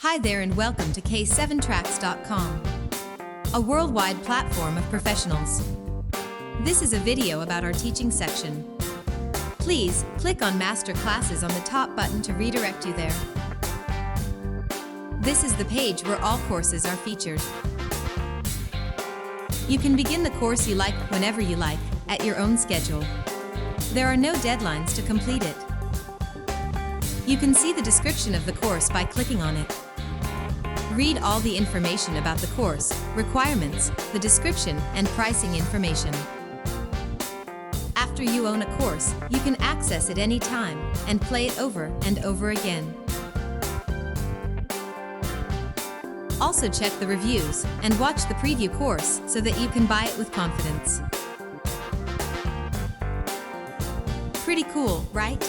Hi there and welcome to K7tracks.com, a worldwide platform of professionals. This is a video about our teaching section. Please click on Master Classes on the top button to redirect you there. This is the page where all courses are featured. You can begin the course you like whenever you like, at your own schedule. There are no deadlines to complete it. You can see the description of the course by clicking on it. Read all the information about the course, requirements, the description, and pricing information. After you own a course, you can access it any time and play it over and over again. Also check the reviews and watch the preview course so that you can buy it with confidence. Pretty cool, right?